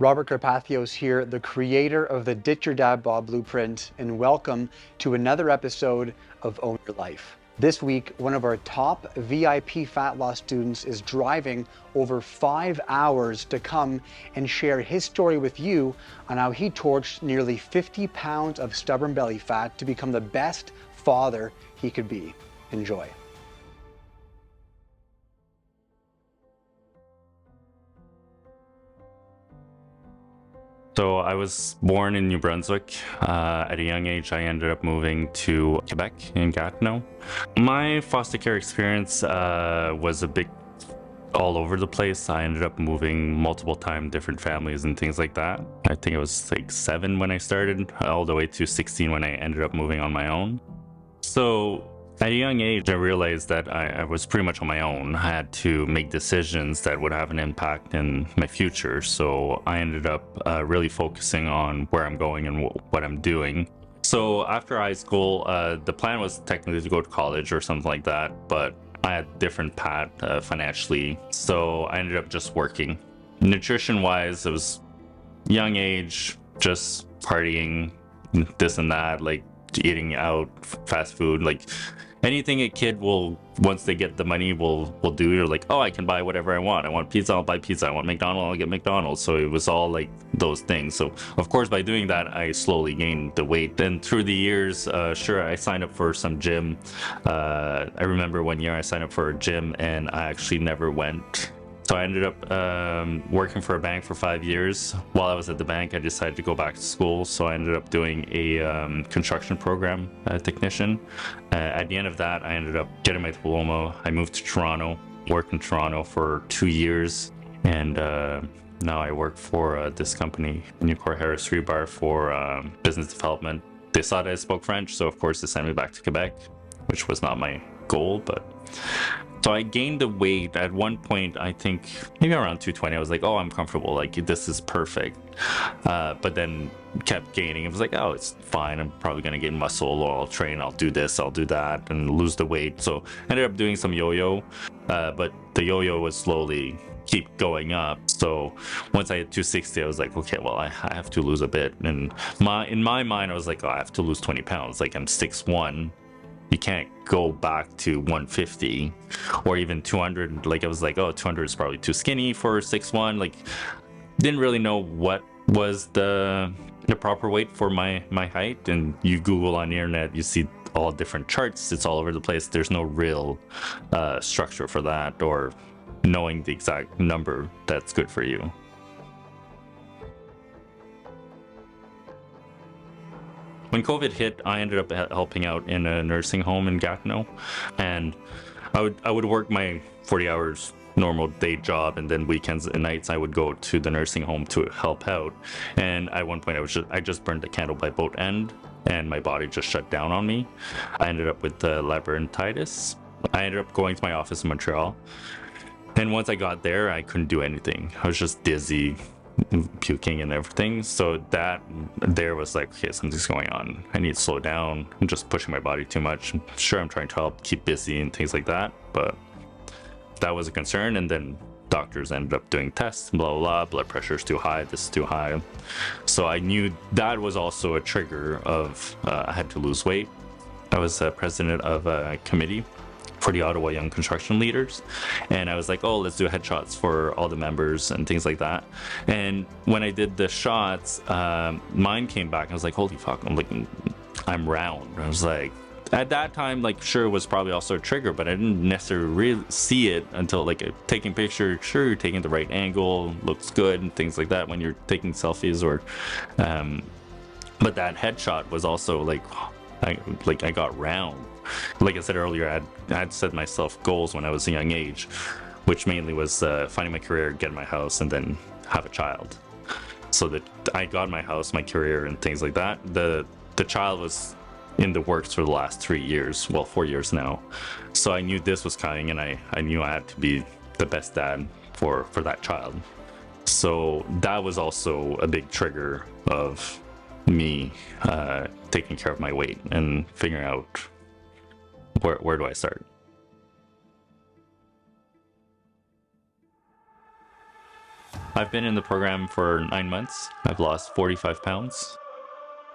Robert Karpathios here, the creator of the Ditch Your Dad-bod Blueprint, and welcome to another episode of Own Your Life. This week, one of our top VIP fat loss students is driving over 5 hours to come and share his story with you on how he torched nearly 50 pounds of stubborn belly fat to become the best father he could be. Enjoy. So I was born in New Brunswick. At a young age, I ended up moving to Quebec in Gatineau. My foster care experience was a bit all over the place. I ended up moving multiple times, different families and things like that. I think I was like 7 when I started, all the way to 16 when I ended up moving on my own. So at a young age, I realized that I was pretty much on my own. I had to make decisions that would have an impact in my future. So I ended up really focusing on where I'm going and what I'm doing. So after high school, the plan was technically to go to college or something like that, but I had a different path financially. So I ended up just working. Nutrition-wise, it was young age, just partying, this and that, like eating out, fast food, like anything a kid will, once they get the money, will do. You're like, oh, I can buy whatever I want. I want pizza, I'll buy pizza. I want McDonald's, I'll get McDonald's. So it was all like those things. So of course, by doing that, I slowly gained the weight. And through the years, sure, I signed up for some gym. I remember one year I signed up for a gym and I actually never went. So I ended up working for a bank for 5 years. While I was at the bank, I decided to go back to school. So I ended up doing a construction program technician. At the end of that, I ended up getting my diploma. I moved to Toronto, worked in Toronto for 2 years. And now I work for this company, Newport Harris Rebar, for business development. They saw that I spoke French, so of course they sent me back to Quebec, which was not my goal, but... So I gained the weight at one point, I think maybe around 220. I was like, oh, I'm comfortable. Like, this is perfect. But then kept gaining. It was like, oh, it's fine. I'm probably going to gain muscle, or I'll train, I'll do this, I'll do that, and lose the weight. So I ended up doing some yo-yo. But the yo-yo was slowly keep going up. So once I hit 260, I was like, okay, well, I have to lose a bit. And in my mind, I was like, oh, I have to lose 20 pounds. Like, I'm 6'1". You can't go back to 150 or even 200. Like, I was like, oh, 200 is probably too skinny for 6'1". Like, didn't really know what was the proper weight for my height. And you Google on the internet, you see all different charts. It's all over the place. There's no real structure for that or knowing the exact number that's good for you. When COVID hit, I ended up helping out in a nursing home in Gatineau, and I would work my 40 hours normal day job, and then weekends and nights I would go to the nursing home to help out. And at one point I just burned the candle by both ends, and my body just shut down on me. I ended up with labyrinthitis. I ended up going to my office in Montreal, and once I got there, I couldn't do anything. I was just dizzy, puking and everything. So that there was like, okay, something's going on. I need to slow down. I'm just pushing my body too much. Sure, I'm trying to help keep busy and things like that, but that was a concern. And then doctors ended up doing tests, blah, blah, blah. Blood pressure's too high, this is too high. So I knew that was also a trigger of I had to lose weight. I was president of a committee for the Ottawa Young Construction Leaders, and I was like, oh, let's do headshots for all the members and things like that. And when I did the shots, mine came back. I was like, holy fuck, I'm round. I was like, at that time, like, sure, it was probably also a trigger, but I didn't necessarily really see it until like taking pictures. Sure, you're taking the right angle, looks good and things like that when you're taking selfies, or but that headshot was also like I got round. Like I said earlier, I had set myself goals when I was a young age, which mainly was finding my career, get my house, and then have a child. So that I got my house, my career, and things like that. The child was in the works for the last 3 years, well, 4 years now. So I knew this was coming, and I knew I had to be the best dad for that child. So that was also a big trigger of me taking care of my weight and figuring out where do I start. I've been in the program for 9 months. I've lost 45 pounds.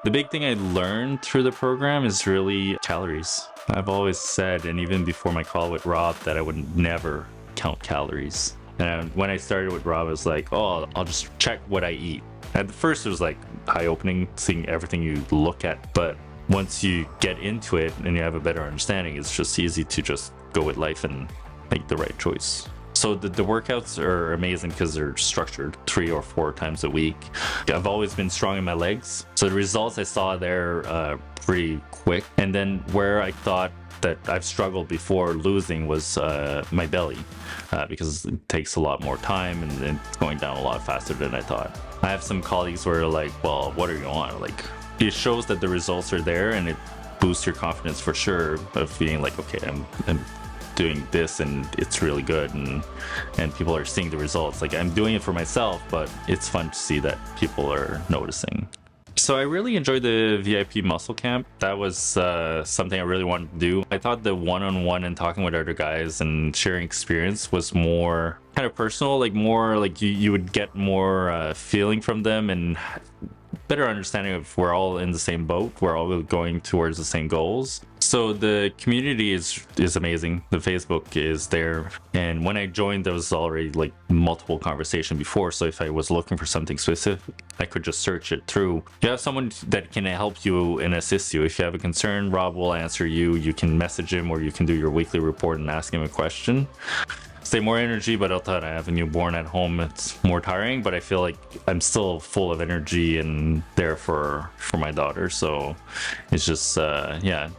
The big thing I learned through the program is really calories. I've always said, and even before my call with Rob, that I would never count calories. And when I started with Rob, I was like, oh, I'll just check what I eat. At first, it was like eye-opening, seeing everything you look at. But once you get into it and you have a better understanding, it's just easy to just go with life and make the right choice. So the workouts are amazing because they're structured 3 or 4 times a week. I've always been strong in my legs. So the results I saw there pretty quick. And then where I thought that I've struggled before losing was my belly because it takes a lot more time and it's going down a lot faster than I thought. I have some colleagues who are like, well, what are you on? Like, it shows that the results are there and it boosts your confidence for sure of being like, okay, I'm doing this and it's really good and people are seeing the results. Like, I'm doing it for myself, but it's fun to see that people are noticing. So I really enjoyed the VIP muscle camp. That was something I really wanted to do. I thought the one-on-one and talking with other guys and sharing experience was more kind of personal, like more like you would get more feeling from them and better understanding of we're all in the same boat, we're all going towards the same goals. So the community is amazing. The Facebook is there, and when I joined, there was already like multiple conversation before. So if I was looking for something specific, I could just search it through. You have someone that can help you and assist you. If you have a concern, Rob will answer you. You can message him, or you can do your weekly report and ask him a question. Stay more energy, but I thought I have a newborn at home. It's more tiring, but I feel like I'm still full of energy and there for my daughter. So it's just yeah,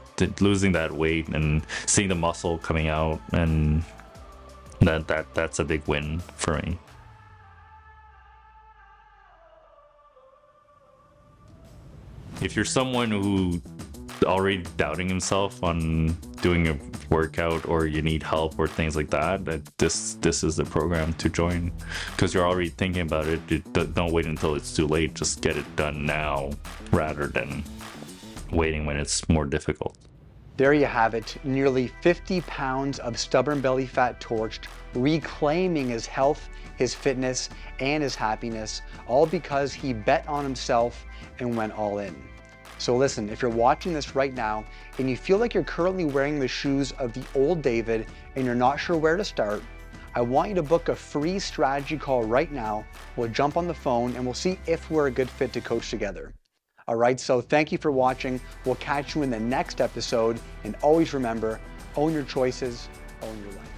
losing that weight and seeing the muscle coming out, and that's a big win for me. If you're someone who already doubting himself on doing a workout, or you need help or things like that, this is the program to join, because you're already thinking about it. Don't wait until it's too late. Just get it done now rather than waiting when it's more difficult. There you have it, nearly 50 pounds of stubborn belly fat torched, reclaiming his health, his fitness, and his happiness, all because he bet on himself and went all in. So listen, if you're watching this right now and you feel like you're currently wearing the shoes of the old David and you're not sure where to start, I want you to book a free strategy call right now. We'll jump on the phone and we'll see if we're a good fit to coach together. All right, so thank you for watching. We'll catch you in the next episode, and always remember, own your choices, own your life.